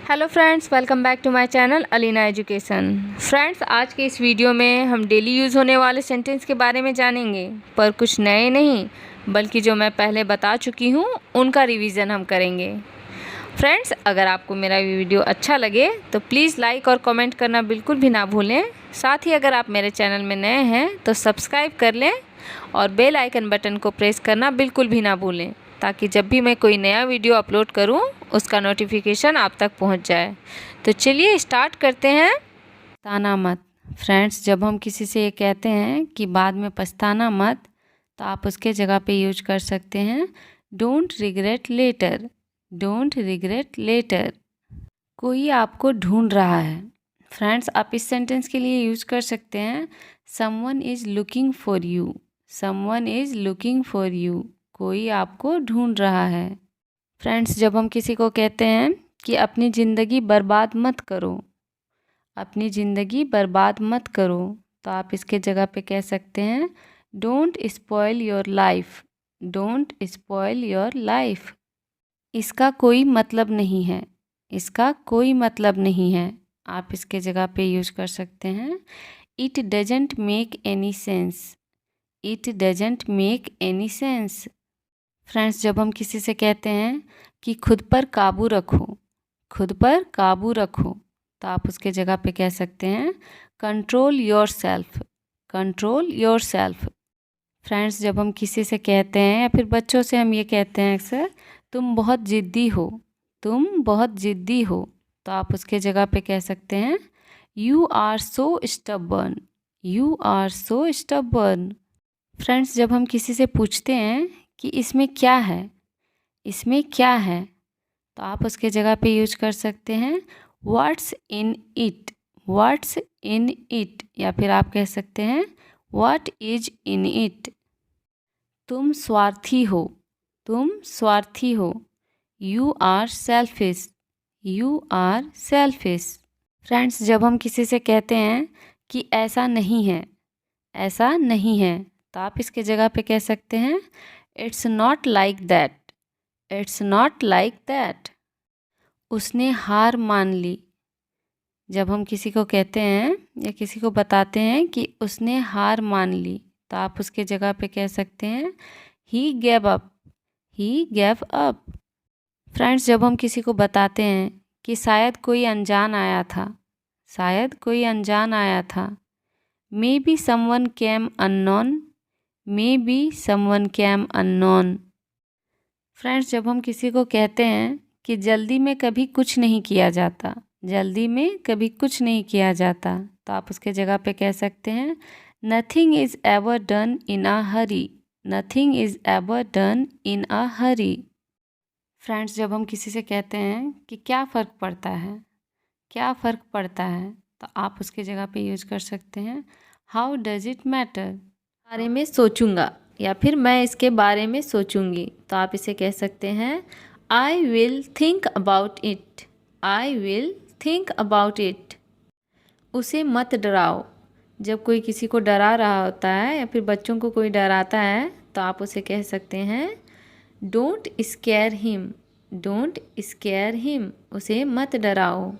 Hello friends, welcome back to my channel Alina education. Friends, आज के इस वीडियो में हम डेली यूज़ होने वाले सेंटेंस के बारे में जानेंगे, पर कुछ नए नहीं बल्कि जो मैं पहले बता चुकी हूँ उनका रिवीजन हम करेंगे। फ्रेंड्स, अगर आपको मेरा वीडियो अच्छा लगे तो प्लीज़ लाइक और कमेंट करना बिल्कुल भी ना भूलें। साथ ही अगर आप मेरे चैनल में नए हैं तो सब्सक्राइब कर लें और बेल आइकन बटन को प्रेस करना बिल्कुल भी ना भूलें, ताकि जब भी मैं कोई नया वीडियो अपलोड करूं उसका नोटिफिकेशन आप तक पहुंच जाए। तो चलिए स्टार्ट करते हैं। पछताना मत। फ्रेंड्स, जब हम किसी से ये कहते हैं कि बाद में पछताना मत, तो आप उसके जगह पे यूज कर सकते हैं don't regret later. Don't regret later. कोई आपको ढूंढ रहा है। फ्रेंड्स, आप इस सेंटेंस के लिए यूज कर सकते हैं someone is looking for you. Someone is looking for you. कोई आपको ढूंढ रहा है। फ्रेंड्स, जब हम किसी को कहते हैं कि अपनी ज़िंदगी बर्बाद मत करो, अपनी ज़िंदगी बर्बाद मत करो, तो आप इसके जगह पे कह सकते हैं don't spoil your life. Don't spoil your life. इसका कोई मतलब नहीं है। इसका कोई मतलब नहीं है। आप इसके जगह पे यूज कर सकते हैं it doesn't make any sense. It doesn't make any sense. Friends, जब हम किसी से कहते हैं कि खुद पर काबू रखो, खुद पर काबू रखो, तो आप उसके जगह पे कह सकते हैं control your self. Control your self. Friends, जब हम किसी से कहते हैं या फिर बच्चों से हम ये कहते हैं अक्सर तुम बहुत ज़िद्दी हो, तुम बहुत ज़िद्दी हो, तो आप उसके जगह पे कह सकते हैं you are so stubborn. You are so stubborn. Friends, जब हम किसी से पूछते हैं कि इसमें क्या है, इसमें क्या है, तो आप उसके जगह पे यूज कर सकते हैं what's in it. What's in it. या फिर आप कह सकते हैं व्हाट इज इन इट। तुम स्वार्थी हो। तुम स्वार्थी हो। You are selfish. You are selfish. Friends, जब हम किसी से कहते हैं कि ऐसा नहीं है, ऐसा नहीं है, तो आप इसके जगह पे कह सकते हैं it's not like that. It's not like that. उसने हार मान ली। जब हम किसी को कहते हैं या किसी को बताते हैं कि उसने हार मान ली, तो आप उसके जगह पे कह सकते हैं he gave up. He gave up. Friends, जब हम किसी को बताते हैं कि शायद कोई अनजान आया था, शायद कोई अनजान आया था, may be someone came unknown. May be someone came unknown. Friends, जब हम किसी को कहते हैं कि जल्दी में कभी कुछ नहीं किया जाता, जल्दी में कभी कुछ नहीं किया जाता, तो आप उसके जगह पे कह सकते हैं nothing is ever done in a Hari. Nothing is ever done in a Hari. Friends, जब हम किसी से कहते हैं कि क्या फ़र्क पड़ता है, क्या फ़र्क पड़ता है, तो आप उसके जगह पे यूज कर सकते हैं हाउ डज इट मैटर। बारे में सोचूंगा या फिर मैं इसके बारे में सोचूंगी, तो आप इसे कह सकते हैं I will think about it. I will think about it. उसे मत डराओ। जब कोई किसी को डरा रहा होता है या फिर बच्चों को कोई डराता है, तो आप उसे कह सकते हैं don't square him. Don't square him. उसे मत डराओ।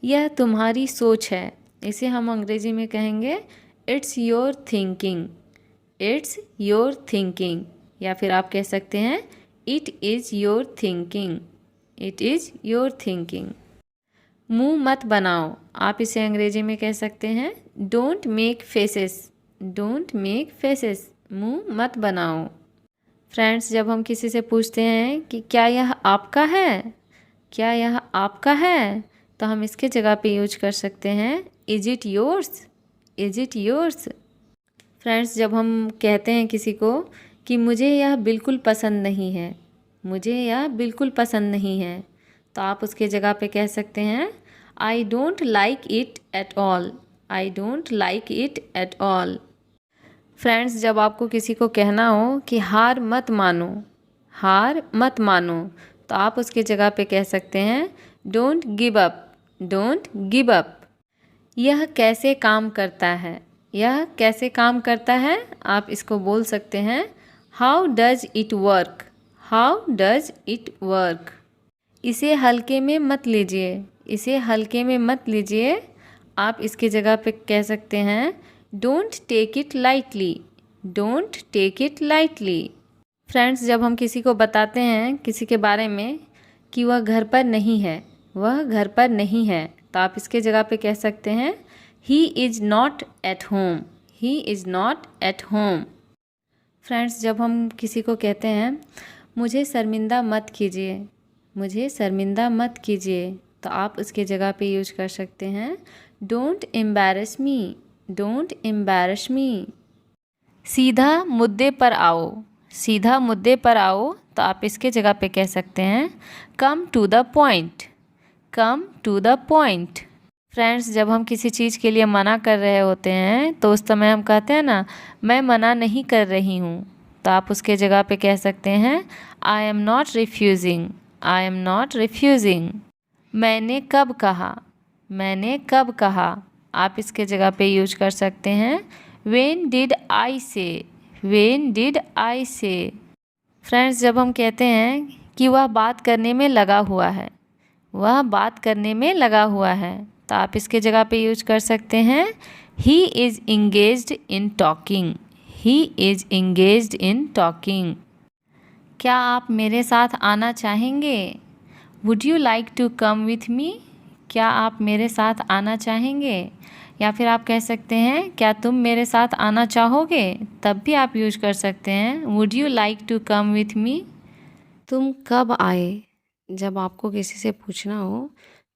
यह तुम्हारी सोच है। इसे हम अंग्रेजी में कहेंगे it's your thinking. It's your thinking. या फिर आप कह सकते हैं it is your thinking. It is your thinking. मुंह मत बनाओ। आप इसे अंग्रेजी में कह सकते हैं don't make faces. Don't make faces. मुंह मत बनाओ। फ्रेंड्स, जब हम किसी से पूछते हैं कि क्या यह आपका है, क्या यह आपका है, तो हम इसके जगह पे यूज कर सकते हैं is it yours. Is it yours. Friends, जब हम कहते हैं किसी को कि मुझे यह बिल्कुल पसंद नहीं है, मुझे यह बिल्कुल पसंद नहीं है, तो आप उसके जगह पे कह सकते हैं I don't like it at all. I don't like it at all. Friends, जब आपको किसी को कहना हो कि हार मत मानो, हार मत मानो, तो आप उसके जगह पे कह सकते हैं don't give up. Don't give up. यह कैसे काम करता है। यह कैसे काम करता है, आप इसको बोल सकते हैं how does it work. How does it work. इसे हल्के में मत लीजिए, इसे हल्के में मत लीजिए। आप इसकी जगह पे कह सकते हैं don't take it lightly, don't take it lightly. Friends, जब हम किसी को बताते हैं किसी के बारे में कि वह घर पर नहीं है, वह घर पर नहीं है, तो आप इसके जगह पे कह सकते हैं he is not at home, he is not at home. Friends, जब हम किसी को कहते हैं मुझे शर्मिंदा मत कीजिए, मुझे शर्मिंदा मत कीजिए, तो आप उसके जगह पे यूज कर सकते हैं don't embarrass me, don't embarrass me. सीधा मुद्दे पर आओ, सीधा मुद्दे पर आओ, तो आप इसके जगह पे कह सकते हैं come to the point, come to the point. Friends, जब हम किसी चीज़ के लिए मना कर रहे होते हैं तो उस समय हम कहते हैं ना मैं मना नहीं कर रही हूँ, तो आप उसके जगह पे कह सकते हैं I am not refusing, I am not refusing. मैंने कब कहा, मैंने कब कहा, आप इसके जगह पे यूज कर सकते हैं व्हेन डिड आई से, व्हेन डिड आई से। फ्रेंड्स, जब हम कहते हैं कि वह बात करने में लगा हुआ है, वह बात करने में लगा हुआ है, तो आप इसके जगह पे यूज कर सकते हैं he is engaged in talking, he is engaged in talking. क्या आप मेरे साथ आना चाहेंगे, would you like to come with me, क्या आप मेरे साथ आना चाहेंगे। या फिर आप कह सकते हैं क्या तुम मेरे साथ आना चाहोगे, तब भी आप यूज कर सकते हैं would you like to come with me. तुम कब आए, जब आपको किसी से पूछना हो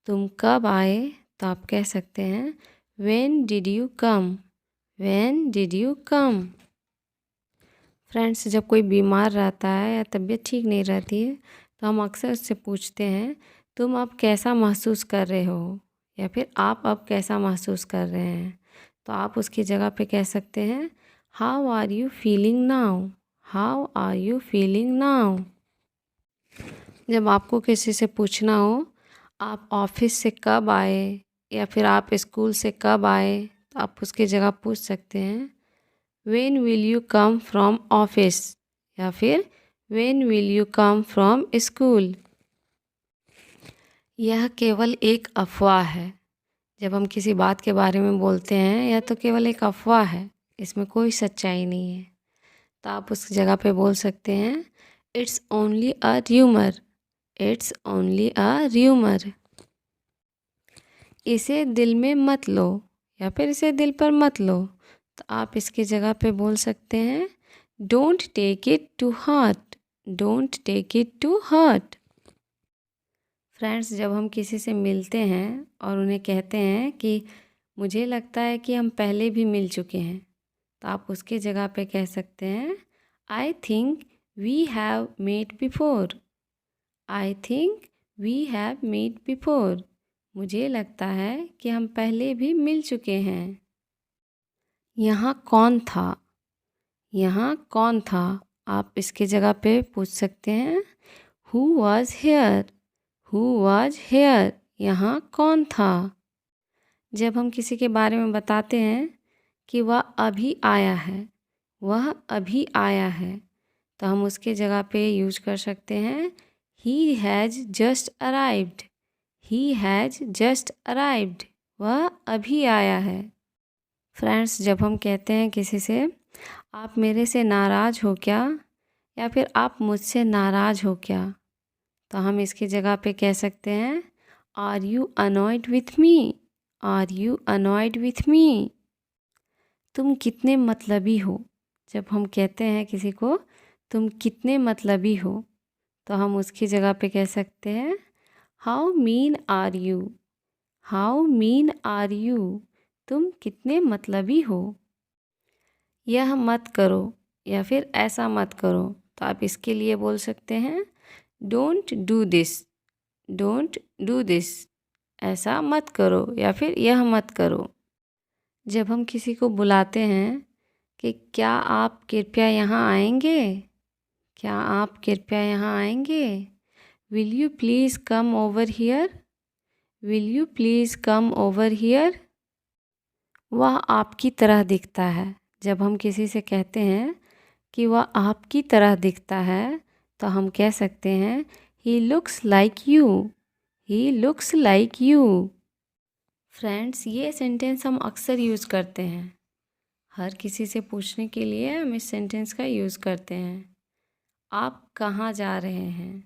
तुम कब आए, तो आप कह सकते हैं when did you come, when did you come. Friends, जब कोई बीमार रहता है या तबीयत ठीक नहीं रहती है तो हम अक्सर उससे पूछते हैं तुम अब कैसा महसूस कर रहे हो, या फिर आप अब कैसा महसूस कर रहे हैं, तो आप उसकी जगह पे कह सकते हैं how are you feeling now, how are you feeling now. जब आपको किसी से पूछना हो आप ऑफिस से कब आए या फिर आप स्कूल से कब आए, तो आप उसकी जगह पूछ सकते हैं when will you come from office, या फिर when will you come from school. यह केवल एक अफवाह है, जब हम किसी बात के बारे में बोलते हैं यह तो केवल एक अफवाह है, इसमें कोई सच्चाई नहीं है, तो आप उस जगह पे बोल सकते हैं it's only a rumour, it's only a rumour. इसे दिल में मत लो या फिर इसे दिल पर मत लो, तो आप इसकी जगह पे बोल सकते हैं don't take it to heart, don't take it to heart. Friends, जब हम किसी से मिलते हैं और उन्हें कहते हैं कि मुझे लगता है कि हम पहले भी मिल चुके हैं, तो आप उसकी जगह पे कह सकते हैं I think we have met before, I think we have met before. मुझे लगता है कि हम पहले भी मिल चुके हैं। यहाँ कौन था, यहाँ कौन था, आप इसकी जगह पे पूछ सकते हैं who was here, who was here, यहाँ कौन था। जब हम किसी के बारे में बताते हैं कि वह अभी आया है, वह अभी आया है, तो हम उसके जगह पे यूज कर सकते हैं he has just arrived, he has just arrived, वह अभी आया है। फ्रेंड्स, जब हम कहते हैं किसी से आप मेरे से नाराज़ हो क्या, या फिर आप मुझसे नाराज़ हो क्या, तो हम इसकी जगह पे कह सकते हैं are you annoyed with me, are you annoyed with me. तुम कितने मतलबी हो, जब हम कहते हैं किसी को तुम कितने मतलबी हो, तो हम उसकी जगह पे कह सकते हैं how mean are you, how mean are you, तुम कितने मतलबी हो। यह मत करो या फिर ऐसा मत करो, तो आप इसके लिए बोल सकते हैं don't do this, don't do this, ऐसा मत करो या फिर यह मत करो। जब हम किसी को बुलाते हैं कि क्या आप कृपया यहाँ आएंगे, क्या आप कृपया यहाँ आएंगे, will you please come over here, will you please come over here. वह आपकी तरह दिखता है, जब हम किसी से कहते हैं कि वह आपकी तरह दिखता है, तो हम कह सकते हैं he looks like you, he looks like you. Friends, ये सेंटेंस हम अक्सर यूज़ करते हैं। हर किसी से पूछने के लिए हम इस सेंटेंस का यूज़ करते हैं। आप कहाँ जा रहे हैं?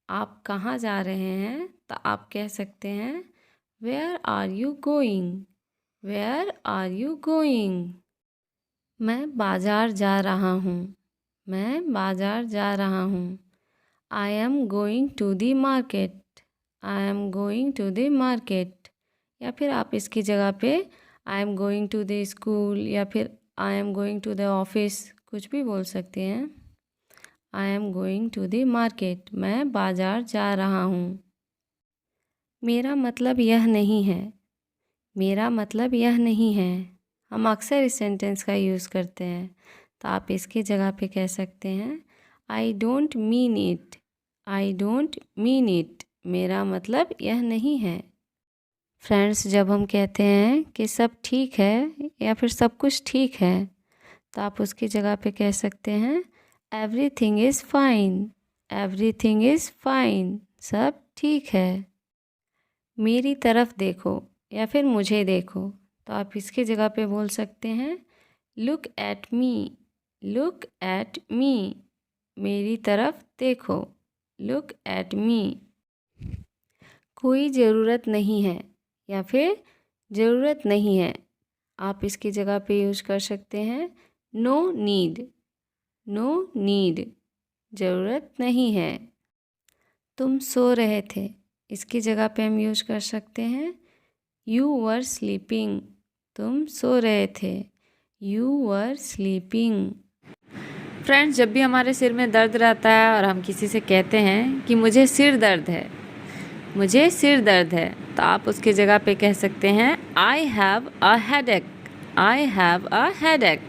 आप कहाँ जा रहे हैं तो आप कह सकते हैं where are you going, where are you going. मैं बाज़ार जा रहा हूँ, मैं बाज़ार जा रहा हूँ। I am going to the market, I am going to the market. या फिर आप इसकी जगह पे I am going to the school या फिर I am going to the office कुछ भी बोल सकते हैं। I am going to the market, मैं बाज़ार जा रहा हूँ। मेरा मतलब यह नहीं है, मेरा मतलब यह नहीं है। हम अक्सर इस सेंटेंस का यूज़ करते हैं, तो आप इसकी जगह पे कह सकते हैं I don't mean it, I don't mean it. मेरा मतलब यह नहीं है। फ्रेंड्स, जब हम कहते हैं कि सब ठीक है या फिर सब कुछ ठीक है, तो आप उसकी जगह पे कह सकते हैं everything is fine, everything is fine. सब ठीक है। मेरी तरफ देखो या फिर मुझे देखो, तो आप इसकी जगह पे बोल सकते हैं look at me, look at me. मेरी तरफ देखो, लुक एट मी। कोई ज़रूरत नहीं है या फिर ज़रूरत नहीं है, आप इसकी जगह पे यूज कर सकते हैं नो नीड, नो नीड। ज़रूरत नहीं है। तुम सो रहे थे, इसकी जगह पे हम यूज कर सकते हैं यू वर स्लीपिंग, तुम सो रहे थे, यू वर स्लीपिंग। फ्रेंड्स, जब भी हमारे सिर में दर्द रहता है और हम किसी से कहते हैं कि मुझे सिर दर्द है, मुझे सिर दर्द है, तो आप उसकी जगह पे कह सकते हैं I have a headache, I have a headache.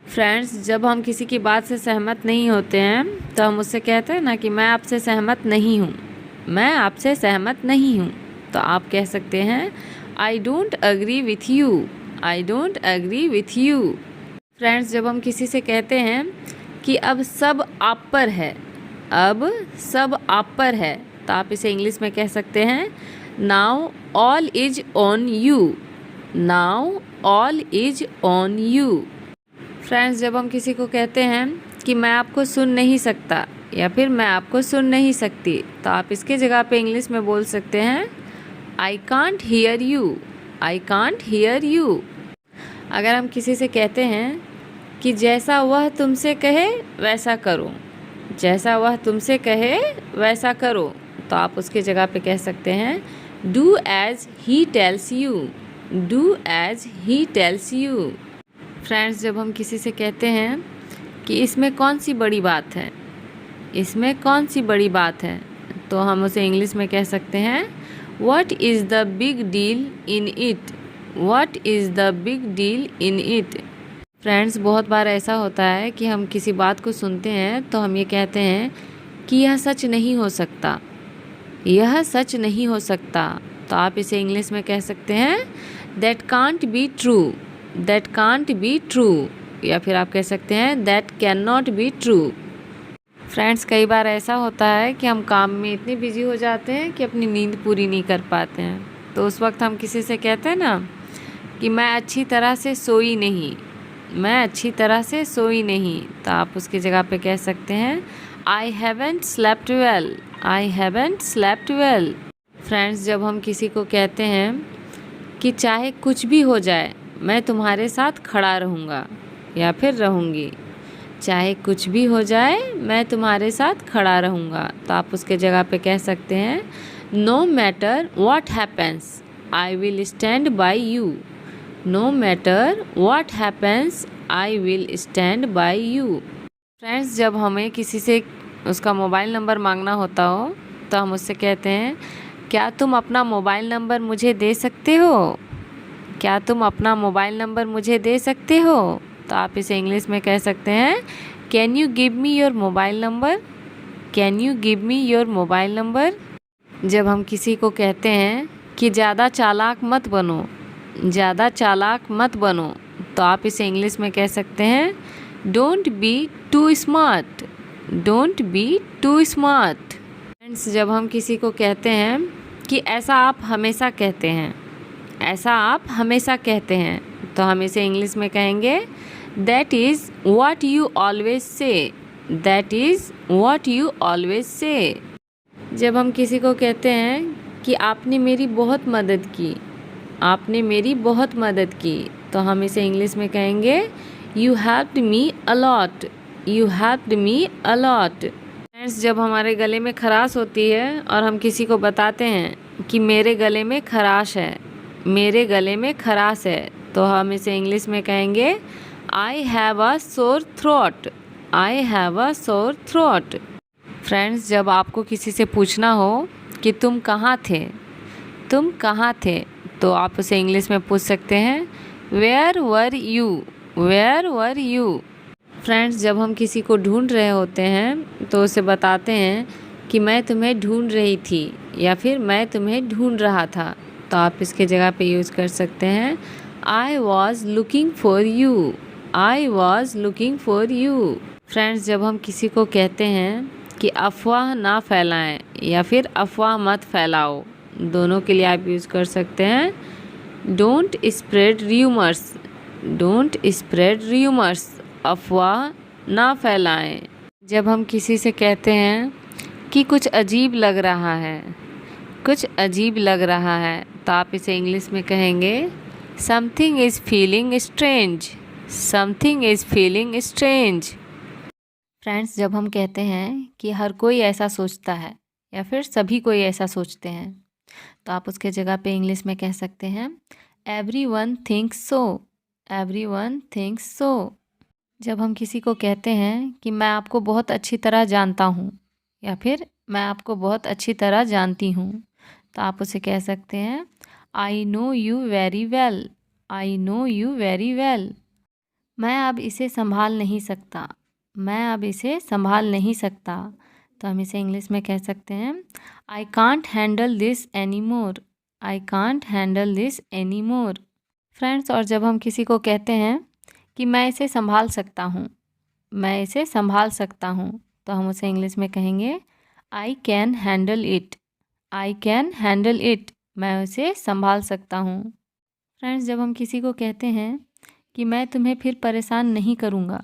Friends, जब हम किसी की बात से सहमत नहीं होते हैं तो हम उससे कहते हैं ना कि मैं आपसे सहमत नहीं हूँ, मैं आपसे सहमत नहीं हूँ, तो आप कह सकते हैं I don't agree with you, I don't agree with you. Friends, जब हम किसी से कहते हैं कि अब सब आप पर है, अब सब आप पर है, तो आप इसे इंग्लिश में कह सकते हैं now all is on you, now all is on you. Friends, जब हम किसी को कहते हैं कि मैं आपको सुन नहीं सकता या फिर मैं आपको सुन नहीं सकती, तो आप इसके जगह पे इंग्लिश में बोल सकते हैं I can't hear you, I can't hear you. अगर हम किसी से कहते हैं कि जैसा वह तुमसे कहे वैसा करो, जैसा वह तुमसे कहे वैसा करो, तो आप उसकी जगह पे कह सकते हैं do as he tells you, do as he tells you. Friends, जब हम किसी से कहते हैं कि इसमें कौन सी बड़ी बात है, इसमें कौन सी बड़ी बात है, तो हम उसे इंग्लिश में कह सकते हैं what is the big deal in it, what is the big deal in it. Friends, बहुत बार ऐसा होता है कि हम किसी बात को सुनते हैं तो हम ये कहते हैं कि यह सच नहीं हो सकता, यह सच नहीं हो सकता, तो आप इसे इंग्लिश में कह सकते हैं that can't be true, that can't be true, या फिर आप कह सकते हैं that can not be true. Friends, कई बार ऐसा होता है कि हम काम में इतने बिजी हो जाते हैं कि अपनी नींद पूरी नहीं कर पाते हैं, तो उस वक्त हम किसी से कहते हैं ना कि मैं अच्छी तरह से सोई नहीं, मैं अच्छी तरह से सोई नहीं, तो आप उसकी जगह पे कह सकते हैं I haven't slept well, I haven't slept well. Friends, जब हम किसी को कहते हैं कि चाहे कुछ भी हो जाए मैं तुम्हारे साथ खड़ा रहूँगा या फिर रहूँगी, चाहे कुछ भी हो जाए मैं तुम्हारे साथ खड़ा रहूँगा, तो आप उसके जगह पे कह सकते हैं no matter what happens I will stand by you, no matter what happens I will stand by you. Friends, जब हमें किसी से उसका मोबाइल नंबर मांगना होता हो तो हम उससे कहते हैं क्या तुम अपना मोबाइल नंबर मुझे दे सकते हो, क्या तुम अपना मोबाइल नंबर मुझे दे सकते हो, तो आप इसे इंग्लिश में कह सकते हैं can you give me your mobile number, can you give me your mobile number. जब हम किसी को कहते हैं कि ज़्यादा चालाक मत बनो, ज़्यादा चालाक मत बनो, तो आप इसे इंग्लिश में कह सकते हैं don't be too smart, don't be too smart. Friends, जब हम किसी को कहते हैं कि ऐसा आप हमेशा कहते हैं, ऐसा आप हमेशा कहते हैं, तो हम इसे इंग्लिश में कहेंगे that is what you always say. That is what you always say. जब हम किसी को कहते हैं कि आपने मेरी बहुत मदद की, आपने मेरी बहुत मदद की, तो हम इसे इंग्लिश में कहेंगे you helped me a lot. You helped me a lot. Friends, जब हमारे गले में खराश होती है और हम किसी को बताते हैं कि मेरे गले में खराश है, मेरे गले में खराश है, तो हम इसे इंग्लिश में कहेंगे I have a sore throat. I have a sore throat. Friends, जब आपको किसी से पूछना हो कि तुम कहाँ थे, तुम कहाँ थे, तो आप उसे इंग्लिश में पूछ सकते हैं where were you. Where were you. Friends, जब हम किसी को ढूंढ रहे होते हैं तो उसे बताते हैं कि मैं तुम्हें ढूंढ रही थी या फिर मैं तुम्हें ढूंढ रहा था, तो आप इसके जगह पे यूज़ कर सकते हैं I was looking for you. I was looking for you. Friends, जब हम किसी को कहते हैं कि अफवाह ना फैलाएं या फिर अफवाह मत फैलाओ, दोनों के लिए आप यूज़ कर सकते हैं don't spread rumours. Don't spread rumours. अफवाह ना फैलाएं। जब हम किसी से कहते हैं कि कुछ अजीब लग रहा है, कुछ अजीब लग रहा है, तो आप इसे इंग्लिश में कहेंगे something is feeling strange. Something is feeling strange. Friends, जब हम कहते हैं कि हर कोई ऐसा सोचता है या फिर सभी कोई ऐसा सोचते हैं, तो आप उसके जगह पे इंग्लिश में कह सकते हैं एवरीवन थिंक्स सो। एवरीवन थिंक्स सो। जब हम किसी को कहते हैं कि मैं आपको बहुत अच्छी तरह जानता हूँ या फिर मैं आपको बहुत अच्छी तरह जानती हूँ, तो आप उसे कह सकते हैं I know you very well. I know you very well. मैं अब इसे संभाल नहीं सकता। मैं अब इसे संभाल नहीं सकता, तो हम इसे इंग्लिश में कह सकते हैं I can't handle this any more. I can't handle this any more. Friends, और जब हम किसी को कहते हैं कि मैं इसे संभाल सकता हूँ, मैं इसे संभाल सकता हूँ, तो हम उसे इंग्लिश में कहेंगे I can handle it. I can handle it. मैं उसे संभाल सकता हूँ। फ्रेंड्स, जब हम किसी को कहते हैं कि मैं तुम्हें फिर परेशान नहीं करूँगा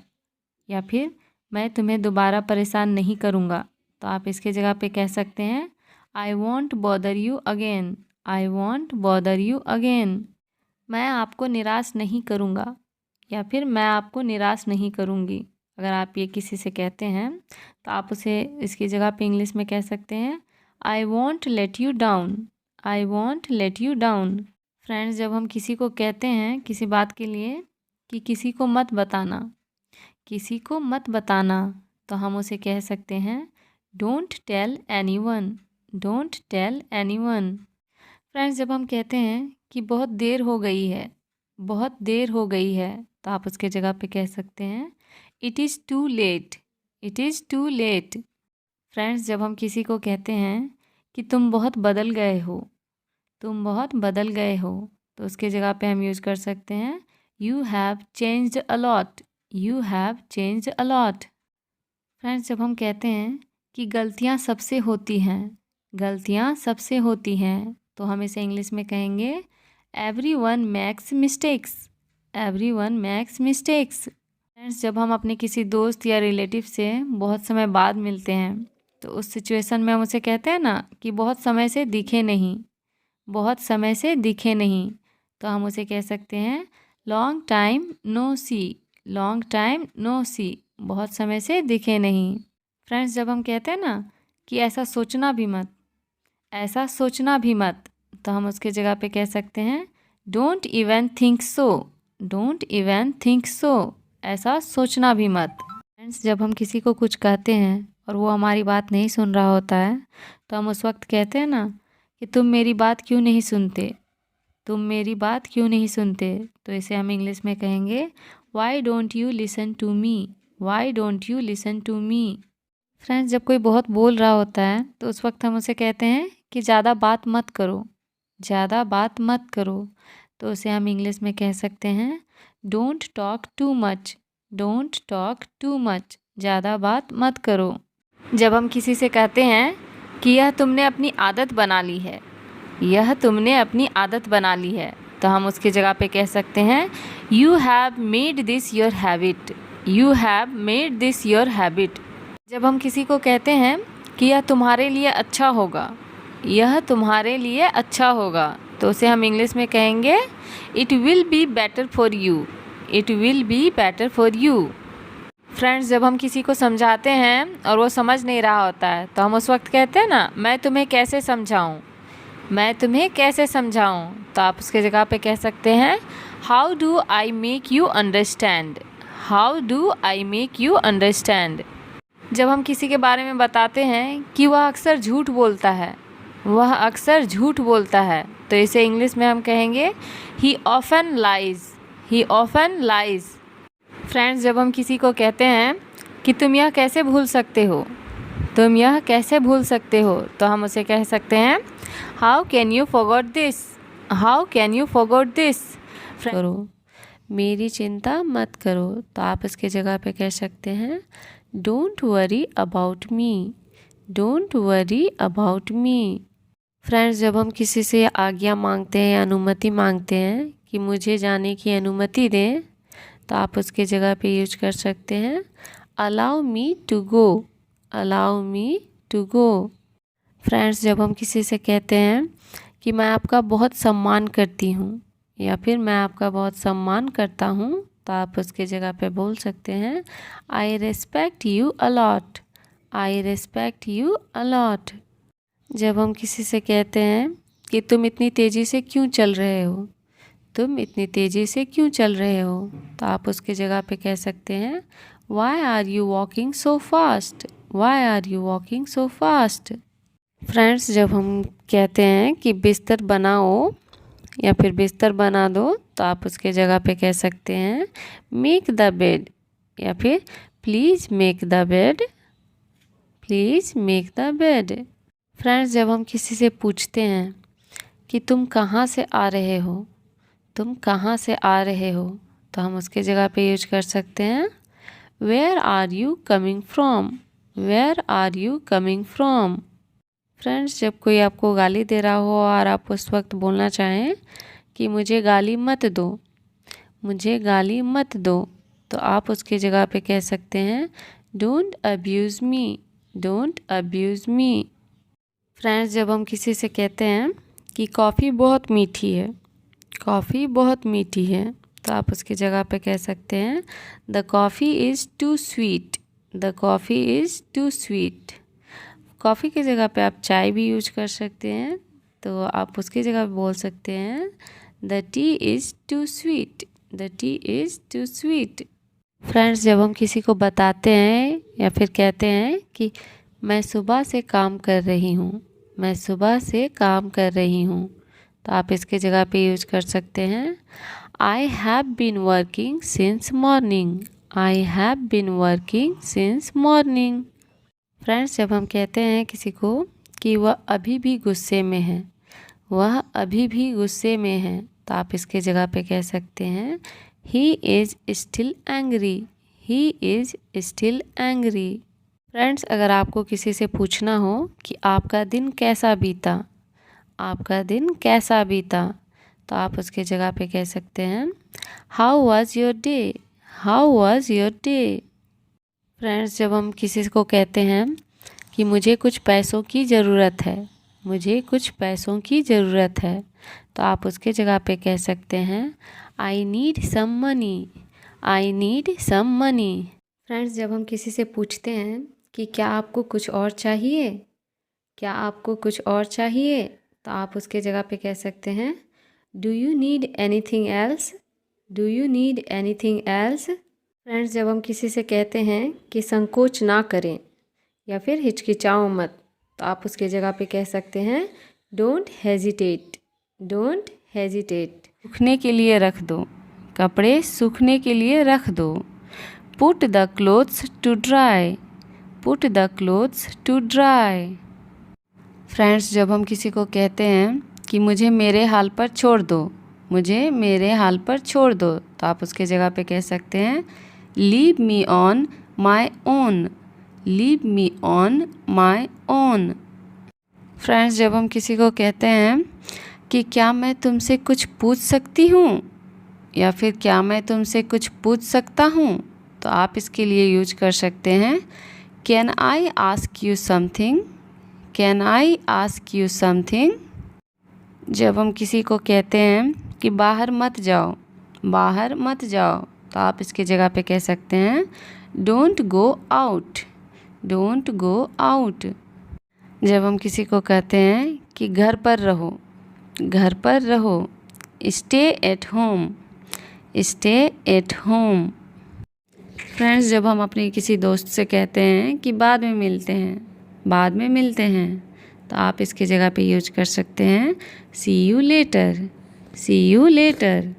या फिर मैं तुम्हें दोबारा परेशान नहीं करूँगा, तो आप इसके जगह पे कह सकते हैं I want bother you again. I want bother you again. मैं आपको निराश नहीं करूँगा या फिर मैं आपको निराश नहीं करूँगी। अगर आप ये किसी से कहते हैं तो आप उसे इसकी जगह पे इंग्लिश में कह सकते हैं I won't let you down. I won't let you down. Friends, जब हम किसी को कहते हैं किसी बात के लिए कि किसी को मत बताना, किसी को मत बताना, तो हम उसे कह सकते हैं don't tell anyone. Don't tell anyone. Friends, जब हम कहते हैं कि बहुत देर हो गई है, बहुत देर हो गई है, तो आप उसके जगह पे कह सकते हैं it is too late. It is too late. Friends, जब हम किसी को कहते हैं कि तुम बहुत बदल गए हो, तुम बहुत बदल गए हो, तो उसके जगह पे हम यूज़ कर सकते हैं you have changed a lot. You have changed a lot. Friends, जब हम कहते हैं कि गलतियाँ सबसे होती हैं, गलतियाँ सबसे होती हैं, तो हम इसे इंग्लिश में कहेंगे everyone makes mistakes. Everyone makes mistakes. Friends, जब हम अपने किसी दोस्त या रिलेटिव से बहुत समय बाद मिलते हैं, तो उस सिचुएशन में हम उसे कहते हैं ना कि बहुत समय से दिखे नहीं, बहुत समय से दिखे नहीं, तो हम उसे कह सकते हैं लॉन्ग टाइम नो सी। लॉन्ग टाइम नो सी। बहुत समय से दिखे नहीं। फ्रेंड्स, जब हम कहते हैं ना कि ऐसा सोचना भी मत, ऐसा सोचना भी मत, तो हम उसके जगह पे कह सकते हैं don't even think so. Don't even think so. ऐसा सोचना भी मत। फ्रेंड्स, जब हम किसी को कुछ कहते हैं और वो हमारी बात नहीं सुन रहा होता है, तो हम उस वक्त कहते हैं ना कि तुम मेरी बात क्यों नहीं सुनते। तुम मेरी बात क्यों नहीं सुनते, तो इसे हम इंग्लिश में कहेंगे why don't you listen to me. Why don't you listen to me. Friends, जब कोई बहुत बोल रहा होता है तो उस वक्त हम उसे कहते हैं कि ज़्यादा बात मत करो। ज़्यादा बात मत करो, तो उसे हम इंग्लिश में कह सकते हैं don't talk to much. Don't talk too much. ज़्यादा बात मत करो। जब हम किसी से कहते हैं कि यह तुमने अपनी आदत बना ली है। यह तुमने अपनी आदत बना ली है, तो हम उसकी जगह पे कह सकते हैं you have made this your habit. You have made this your habit. जब हम किसी को कहते हैं कि यह तुम्हारे लिए अच्छा होगा, यह तुम्हारे लिए अच्छा होगा, तो उसे हम इंग्लिश में कहेंगे it will be better for you. It will be better for you. Friends, जब हम किसी को समझाते हैं और वो समझ नहीं रहा होता है, तो हम उस वक्त कहते हैं ना, मैं तुम्हें कैसे समझाऊं, मैं तुम्हें कैसे समझाऊं, तो आप उसके जगह पे कह सकते हैं how do I make you understand. How do I make you understand. जब हम किसी के बारे में बताते हैं कि वह अक्सर झूठ बोलता है, वह अक्सर झूठ बोलता है, तो इसे इंग्लिश में हम कहेंगे ही ऑफन लाइज। ही ऑफन लाइज। फ्रेंड्स, जब हम किसी को कहते हैं कि तुम यह कैसे भूल सकते हो, तुम यह कैसे भूल सकते हो, तो हम उसे कह सकते हैं how can you forgot this. How can you forgot this. करो, मेरी चिंता मत करो, तो आप इसके जगह पे कह सकते हैं don't worry about me. Don't worry about me. Friends, जब हम किसी से आज्ञा मांगते हैं, अनुमति मांगते हैं कि मुझे जाने की अनुमति दें, तो आप उसके जगह पे यूज कर सकते हैं allow me to go. Allow me to go. Friends, जब हम किसी से कहते हैं कि मैं आपका बहुत सम्मान करती हूँ या फिर मैं आपका बहुत सम्मान करता हूँ, तो आप उसके जगह पे बोल सकते हैं I respect you a lot. I respect you a lot. जब हम किसी से कहते हैं कि तुम इतनी तेज़ी से क्यों चल रहे हो, तुम इतनी तेज़ी से क्यों चल रहे हो, तो आप उसके जगह पे कह सकते हैं why are you walking so fast. Why are you walking so fast. Friends, जब हम कहते हैं कि बिस्तर बनाओ या फिर बिस्तर बना दो, तो आप उसके जगह पे कह सकते हैं मेक द बेड या फिर please make the bed. Please make the bed. Friends, जब हम किसी से पूछते हैं कि तुम कहाँ से आ रहे हो, तुम कहाँ से आ रहे हो, तो हम उसके जगह पे यूज कर सकते हैं where are you coming from. Where are you coming from. Friends, जब कोई आपको गाली दे रहा हो और आप उस वक्त बोलना चाहें कि मुझे गाली मत दो, मुझे गाली मत दो, तो आप उसकी जगह पे कह सकते हैं don't abuse me. Don't abuse me. Friends, जब हम किसी से कहते हैं कि कॉफ़ी बहुत मीठी है, कॉफ़ी बहुत मीठी है, तो आप उसकी जगह पे कह सकते हैं the coffee is too sweet. The coffee is too sweet. Coffee की जगह पे आप चाय भी यूज कर सकते हैं, तो आप उसकी जगह पे बोल सकते हैं the tea is too sweet. The tea is too sweet. Friends, जब हम किसी को बताते हैं या फिर कहते हैं कि मैं सुबह से काम कर रही हूँ, मैं सुबह से काम कर रही हूँ, तो आप इसके जगह पे यूज कर सकते हैं I have been working since morning. I have been working since morning. Friends, जब हम कहते हैं किसी को कि वह अभी भी गुस्से में है, वह अभी भी गुस्से में है, तो आप इसके जगह पे कह सकते हैं he is still angry. He is still angry. Friends, अगर आपको किसी से पूछना हो कि आपका दिन कैसा बीता, आपका दिन कैसा बीता, तो आप उसके जगह पे कह सकते हैं how was your day. How was your day. Friends, जब हम किसी को कहते हैं कि मुझे कुछ पैसों की ज़रूरत है, मुझे कुछ पैसों की ज़रूरत है, तो आप उसके जगह पे कह सकते हैं I need some money. I need some money. Friends, जब हम किसी से पूछते हैं कि क्या आपको कुछ और चाहिए, क्या आपको कुछ और चाहिए, तो आप उसके जगह पे कह सकते हैं do you need anything else. Do you need anything else. Friends, जब हम किसी से कहते हैं कि संकोच ना करें या फिर हिचकिचाओ मत, तो आप उसके जगह पे कह सकते हैं डोंट हेजिटेट। Don't hesitate. सूखने के लिए रख दो, कपड़े सूखने के लिए रख दो। Put the clothes to dry. Put the clothes to dry. Friends, जब हम किसी को कहते हैं कि मुझे मेरे हाल पर छोड़ दो, मुझे मेरे हाल पर छोड़ दो, तो आप उसके जगह पे कह सकते हैं leave me on my own. Leave me on my own. Friends, जब हम किसी को कहते हैं कि क्या मैं तुमसे कुछ पूछ सकती हूँ या फिर क्या मैं तुमसे कुछ पूछ सकता हूँ, तो आप इसके लिए यूज कर सकते हैं can I ask you something. Can I ask you something. जब हम किसी को कहते हैं कि बाहर मत जाओ, बाहर मत जाओ, तो आप इसकी जगह पे कह सकते हैं don't go out. Don't go out. जब हम किसी को कहते हैं कि घर पर रहो, घर पर रहो, stay at home. Stay at home. Friends, जब हम अपने किसी दोस्त से कहते हैं कि बाद में मिलते हैं, बाद में मिलते हैं, तो आप इसकी जगह पे यूज कर सकते हैं see you later. See you later.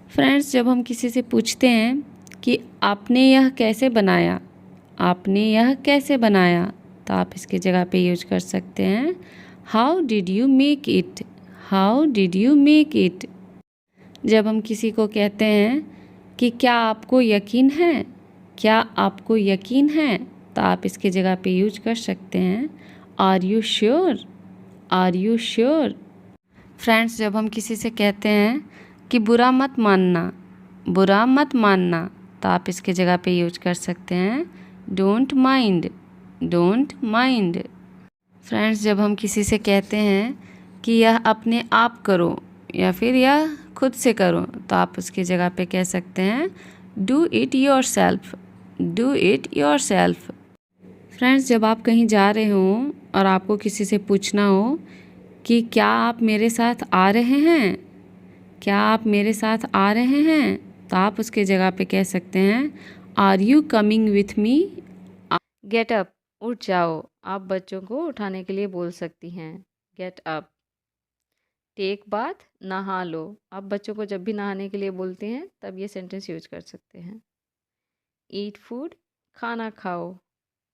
Friends, जब हम किसी से पूछते हैं कि आपने यह कैसे बनाया, आपने यह कैसे बनाया, तो आप इसकी जगह पे यूज कर सकते हैं how did you make it. How did you make it. जब हम किसी को कहते हैं कि क्या आपको यकीन है, क्या आपको यकीन है, तो आप इसकी जगह पे यूज कर सकते हैं are you sure. Are you sure. Friends, जब हम किसी से कहते हैं कि बुरा मत मानना, बुरा मत मानना, तो आप इसके जगह पे यूज कर सकते हैं don't mind. Don't mind. Friends, जब हम किसी से कहते हैं कि यह अपने आप करो या फिर यह खुद से करो, तो आप उसकी जगह पे कह सकते हैं do it your self. Do it your self. Friends, जब आप कहीं जा रहे हो और आपको किसी से पूछना हो कि क्या आप मेरे साथ आ रहे हैं, क्या आप मेरे साथ आ रहे हैं, तो आप उसके जगह पे कह सकते हैं are you coming with me. Get up, उठ जाओ, आप बच्चों को उठाने के लिए बोल सकती हैं गेट अप। टेक बाथ, नहा लो, आप बच्चों को जब भी नहाने के लिए बोलते हैं तब ये सेंटेंस यूज कर सकते हैं। ईट फूड, खाना खाओ,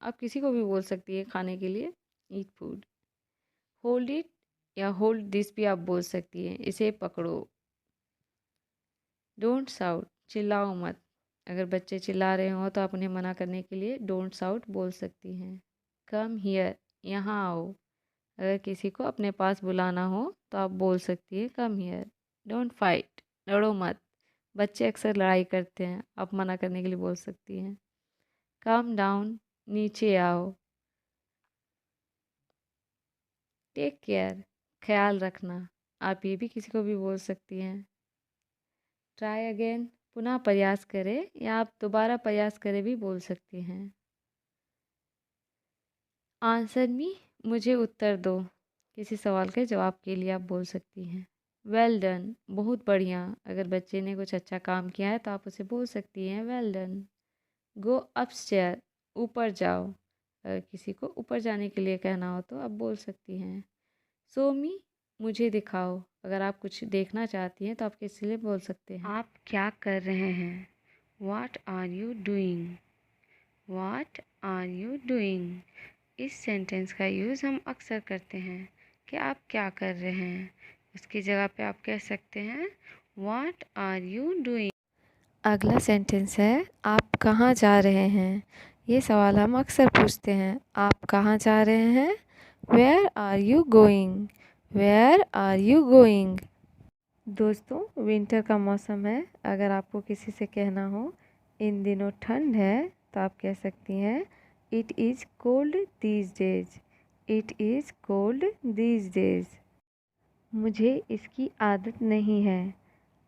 आप किसी को भी बोल सकती है खाने के लिए ईट फूड। होल्ड इट या होल्ड दिस भी आप बोल सकती हैं, इसे पकड़ो। डोंट साउट, चिल्लाओ मत, अगर बच्चे चिल्ला रहे हो तो आप उन्हें मना करने के लिए डोंट साउट बोल सकती हैं। कम हियर, यहाँ आओ, अगर किसी को अपने पास बुलाना हो तो आप बोल सकती है कम हियर। डोंट फाइट, लड़ो मत, बच्चे अक्सर लड़ाई करते हैं, आप मना करने के लिए बोल सकती हैं। काम डाउन, नीचे आओ। टेक केयर, ख्याल रखना, आप ये भी किसी को भी बोल सकती हैं। ट्राई अगेन, पुनः प्रयास करें या आप दोबारा प्रयास करें भी बोल सकती हैं। आंसर मी, मुझे उत्तर दो, किसी सवाल के जवाब के लिए आप बोल सकती हैं। वेल डन, बहुत बढ़िया, अगर बच्चे ने कुछ अच्छा काम किया है तो आप उसे बोल सकती हैं वेल डन। गो अपस्टेयर, ऊपर जाओ, अगर किसी को ऊपर जाने के लिए कहना हो तो आप बोल सकती हैं। सो मी, मुझे दिखाओ, अगर आप कुछ देखना चाहती हैं तो आप किसी लिए बोल सकते हैं आप क्या कर रहे हैं। What are you doing. What are you doing. इस सेंटेंस का यूज़ हम अक्सर करते हैं कि आप क्या कर रहे हैं, उसकी जगह पे आप कह सकते हैं व्हाट आर यू डूइंग। अगला सेंटेंस है आप कहाँ जा रहे हैं। ये सवाल हम अक्सर पूछते हैं, आप कहाँ जा रहे हैं। Where are you going. Where are you going. दोस्तों, विंटर का मौसम है, अगर आपको किसी से कहना हो इन दिनों ठंड है, तो आप कह सकती हैं it is cold these days. It is cold these days. मुझे इसकी आदत नहीं है।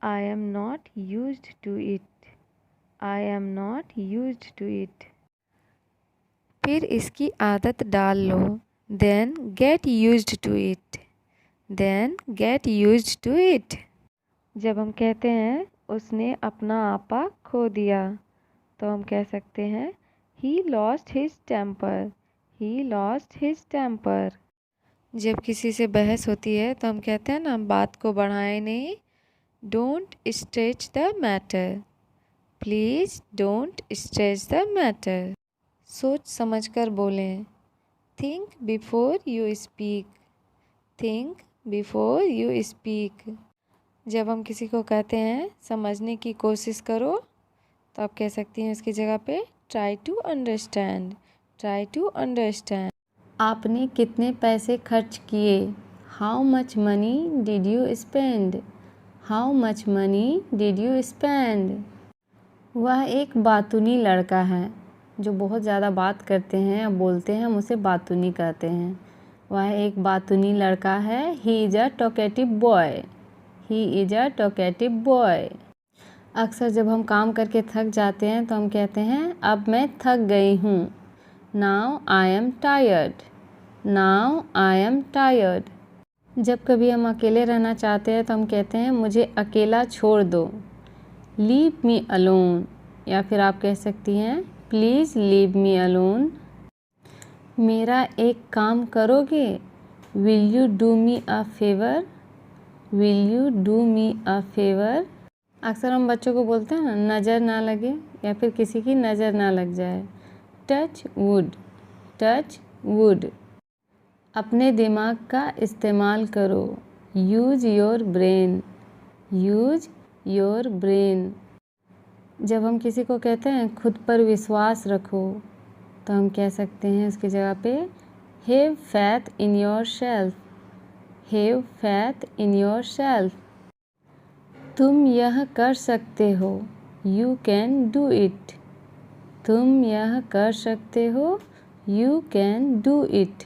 I am not used to it. I am not used to it. फिर इसकी आदत डाल लो। Then get used to it. Then get used to it. जब हम कहते हैं उसने अपना आपा खो दिया, तो हम कह सकते हैं he lost his temper. He lost his temper. जब किसी से बहस होती है तो हम कहते हैं ना बात को बढ़ाएं नहीं। Don't stretch the matter. Please don't stretch the matter. सोच समझकर बोलें। Think before you speak. Think before you speak. जब हम किसी को कहते हैं समझने की कोशिश करो, तो आप कह सकती हैं उसकी जगह पे try to understand. Try to understand. आपने कितने पैसे खर्च किए? How much money did you spend? How much money did you spend? वह एक बातूनी लड़का है जो बहुत ज़्यादा बात करते हैं या बोलते हैं, हम उसे बातूनी कहते हैं। वह एक बातूनी लड़का है। He is a talkative boy. He is a talkative boy. अक्सर जब हम काम करके थक जाते हैं तो हम कहते हैं अब मैं थक गई हूँ। Now I am tired. Now I am tired. जब कभी हम अकेले रहना चाहते हैं तो हम कहते हैं मुझे अकेला छोड़ दो। Leave me alone. या फिर आप कह सकती हैं प्लीज़ लीव मी अलोन। मेरा एक काम करोगे? Will you do me a favour? Will you do me a favour? अक्सर हम बच्चों को बोलते हैं ना, नज़र ना लगे या फिर किसी की नज़र ना लग जाए। Touch wood. Touch wood. अपने दिमाग का इस्तेमाल करो। Use your brain. Use your brain. जब हम किसी को कहते हैं खुद पर विश्वास रखो तो हम कह सकते हैं उसकी जगह पे have faith in your self. Have faith in your self. तुम यह कर सकते हो। You can do it. तुम यह कर सकते हो। You can do it.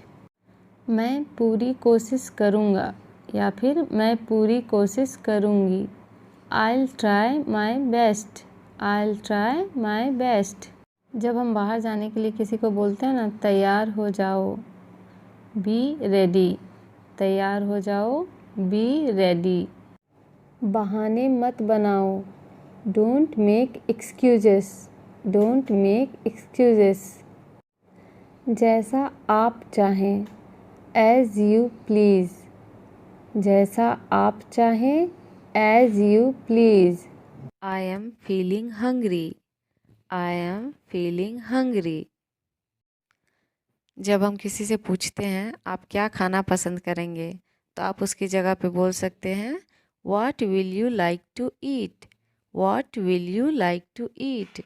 मैं पूरी कोशिश करूँगा या फिर मैं पूरी कोशिश करूँगी। I'll try my best. I'll try my best. जब हम बाहर जाने के लिए किसी को बोलते हैं ना, तैयार हो जाओ। Be ready. तैयार हो जाओ। Be ready. बहाने मत बनाओ। Don't make excuses. Don't make excuses. जैसा आप चाहें। As you please. जैसा आप चाहें। As you please. I am feeling hungry. I am feeling hungry. जब हम किसी से पूछते हैं आप क्या खाना पसंद करेंगे तो आप उसकी जगह पे बोल सकते हैं What will you like to eat? What will you like to eat?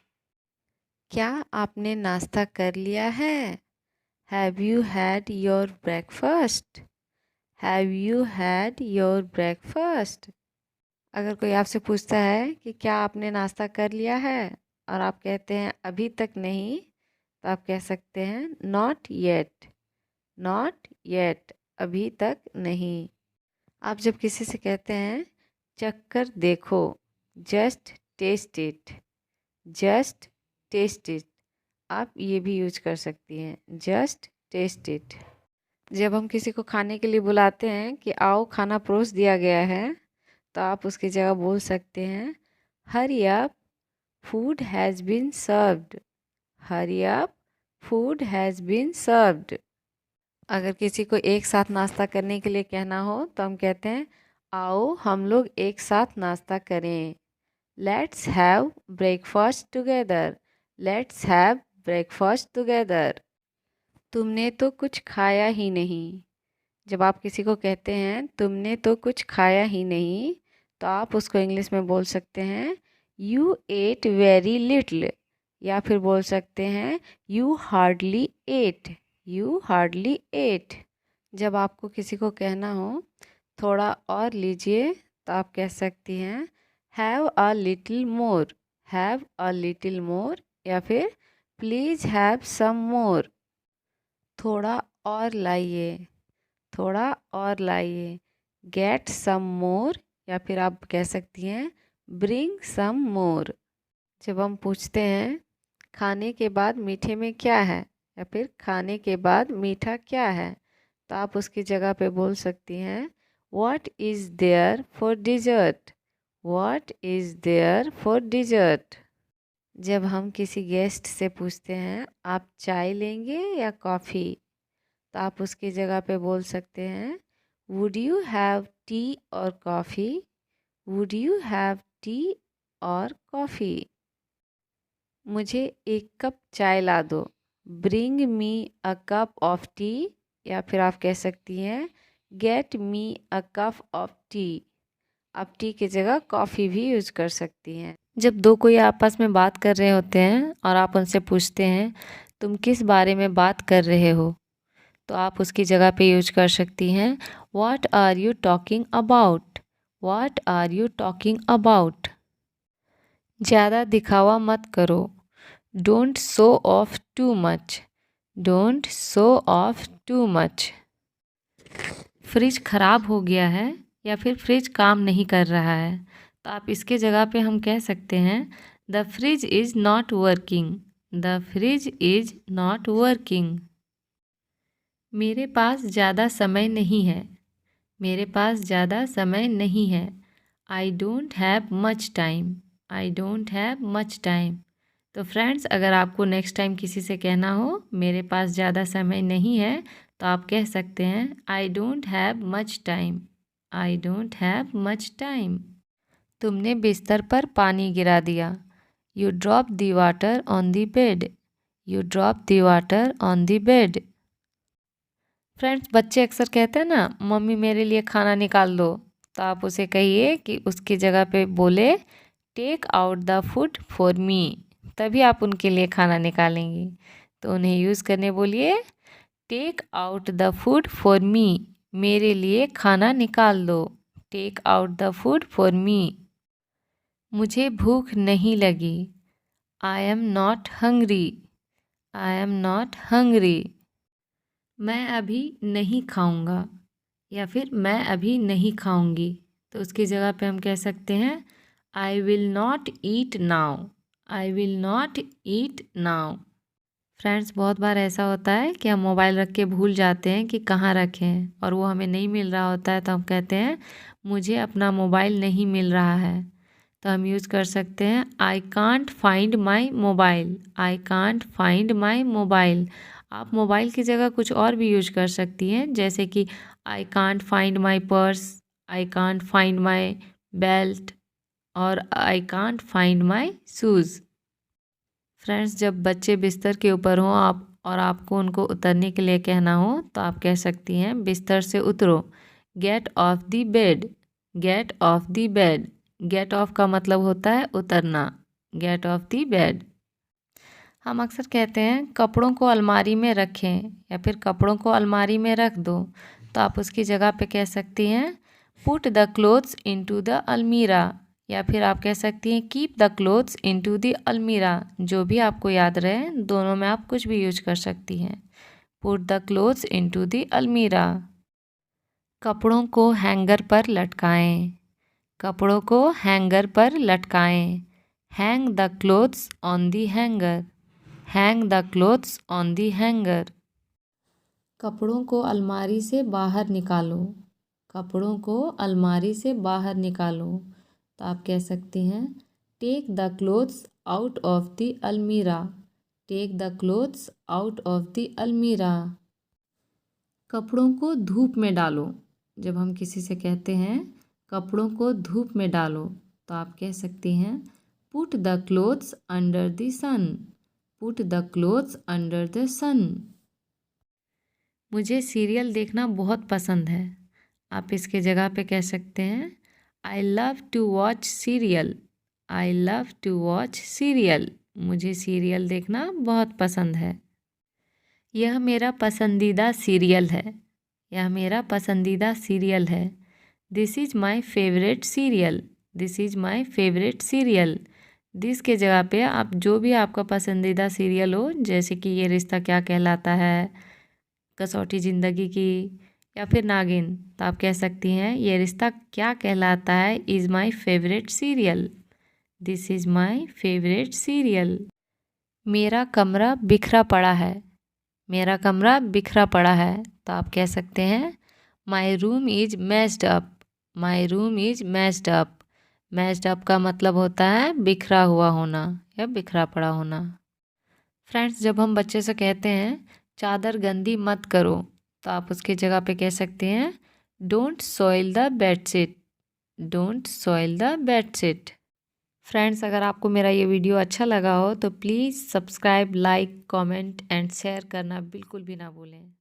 क्या आपने नाश्ता कर लिया है? Have you had your breakfast? Have you had your breakfast? अगर कोई आपसे पूछता है कि क्या आपने नाश्ता कर लिया है और आप कहते हैं अभी तक नहीं, तो आप कह सकते हैं नॉट येट। नॉट येट, अभी तक नहीं। आप जब किसी से कहते हैं चख कर देखो, just taste it. Just taste it, आप ये भी यूज कर सकती हैं, जस्ट टेस्ट इट। जब हम किसी को खाने के लिए बुलाते हैं कि आओ खाना परोस दिया गया है, तो आप उसकी जगह बोल सकते हैं hurry up, food has been served. Hurry up, food has been served. अगर किसी को एक साथ नाश्ता करने के लिए कहना हो तो हम कहते हैं आओ हम लोग एक साथ नाश्ता करें। Let's have breakfast together. Let's have breakfast together. तुमने तो कुछ खाया ही नहीं। जब आप किसी को कहते हैं तुमने तो कुछ खाया ही नहीं, तो आप उसको इंग्लिश में बोल सकते हैं यू एट वेरी लिटिल। या फिर बोल सकते हैं you hardly ate. You hardly ate. जब आपको किसी को कहना हो थोड़ा और लीजिए, तो आप कह सकती हैं have a little more. Have a little more. या फिर प्लीज़ हैव सम मोर। थोड़ा और लाइए। थोड़ा और लाइए। गेट सम मोर। या फिर आप कह सकती हैं ब्रिंग सम मोर। जब हम पूछते हैं खाने के बाद मीठे में क्या है या फिर खाने के बाद मीठा क्या है, तो आप उसकी जगह पे बोल सकती हैं what is there for dessert. What is there for dessert. जब हम किसी गेस्ट से पूछते हैं आप चाय लेंगे या कॉफ़ी, तो आप उसकी जगह पे बोल सकते हैं वुड यू हैव टी और coffee. Would you have T और कॉफ़ी। मुझे एक कप चाय ला दो। Bring me a cup of T. या फिर आप कह सकती हैं get me a cup of T. आप टी की जगह कॉफ़ी भी यूज़ कर सकती हैं। जब दो कोई आपस में बात कर रहे होते हैं और आप उनसे पूछते हैं तुम किस बारे में बात कर रहे हो, तो आप उसकी जगह पे यूज कर सकती हैं what are you talking about. What are you talking about. ज़्यादा दिखावा मत करो। Don't show off too much. Don't show off too much. Fridge ख़राब हो गया है या फिर फ्रिज काम नहीं कर रहा है, तो आप इसके जगह पे हम कह सकते हैं the fridge is not working. The fridge is not working. मेरे पास ज़्यादा समय नहीं है। मेरे पास ज़्यादा समय नहीं है। I don't have much time. I don't have much time. तो फ्रेंड्स, अगर आपको नेक्स्ट टाइम किसी से कहना हो मेरे पास ज़्यादा समय नहीं है, तो आप कह सकते हैं I don't have much time. I don't have much time. तुमने बिस्तर पर पानी गिरा दिया। You drop the water on the bed. You drop the water on the bed. Friends, बच्चे अक्सर कहते हैं ना मम्मी मेरे लिए खाना निकाल दो, तो आप उसे कहिए कि उसकी जगह पे बोले take out the food for me. तभी आप उनके लिए खाना निकालेंगी। तो उन्हें यूज़ करने बोलिए take out the food for me. मेरे लिए खाना निकाल दो। Take out the food for me. मुझे भूख नहीं लगी। I am not hungry. I am not hungry. मैं अभी नहीं खाऊंगा या फिर मैं अभी नहीं खाऊंगी, तो उसकी जगह पे हम कह सकते हैं I will not eat now. I will not eat now. Friends, बहुत बार ऐसा होता है कि हम मोबाइल रख के भूल जाते हैं कि कहाँ रखें और वो हमें नहीं मिल रहा होता है, तो हम कहते हैं मुझे अपना मोबाइल नहीं मिल रहा है। तो हम यूज़ कर सकते हैं आई can't find my mobile. I can't find my mobile. आप मोबाइल की जगह कुछ और भी यूज कर सकती हैं, जैसे कि I can't find my purse, I can't find my belt और I can't find my shoes. Friends, जब बच्चे बिस्तर के ऊपर हों और आपको उनको उतरने के लिए कहना हो, तो आप कह सकती हैं बिस्तर से उतरो। Get off the bed. Get off the bed. Get off का मतलब होता है उतरना। Get off the bed. हम अक्सर कहते हैं कपड़ों को अलमारी में रखें या फिर कपड़ों को अलमारी में रख दो, तो आप उसकी जगह पे कह सकती हैं put the clothes into the अलमीरा, या फिर आप कह सकती हैं keep the clothes into the अलमीरा। जो भी आपको याद रहे, दोनों में आप कुछ भी यूज कर सकती हैं। Put the clothes into the almirah. कपड़ों को हैंगर पर लटकाएं। कपड़ों को हैंगर पर लटकाएं। Hang the clothes on the hanger. Hang the clothes on the hanger. कपड़ों को अलमारी से बाहर निकालो। कपड़ों को अलमारी से बाहर निकालो, तो आप कह सकती हैं take the clothes out of the almirah. Take the clothes out of the almirah. कपड़ों को धूप में डालो। जब हम किसी से कहते हैं कपड़ों को धूप में डालो, तो आप कह सकती हैं put the clothes under the sun. Put the clothes under the sun. मुझे सीरियल देखना बहुत पसंद है। आप इसके जगह पे कह सकते हैं I love to watch serial. I love to watch serial. मुझे सीरियल देखना बहुत पसंद है। यह मेरा पसंदीदा सीरियल है। यह मेरा पसंदीदा सीरियल है। This is my favourite serial. This is my favourite serial. This के जगह पे आप जो भी आपका पसंदीदा सीरियल हो, जैसे कि ये रिश्ता क्या कहलाता है, कसौटी ज़िंदगी की, या फिर नागिन, तो आप कह सकती हैं ये रिश्ता क्या कहलाता है is my favourite serial. This is my favourite serial. मेरा कमरा बिखरा पड़ा है। मेरा कमरा बिखरा पड़ा है, तो आप कह सकते हैं my room is messed up. My room is messed up. Messed up का मतलब होता है बिखरा हुआ होना या बिखरा पड़ा होना। फ्रेंड्स, जब हम बच्चे से कहते हैं चादर गंदी मत करो, तो आप उसकी जगह पे कह सकते हैं don't soil the bedsheet. Don't soil the bedsheet. Friends, अगर आपको मेरा ये वीडियो अच्छा लगा हो तो please subscribe, like, comment and share करना बिल्कुल भी ना भूलें।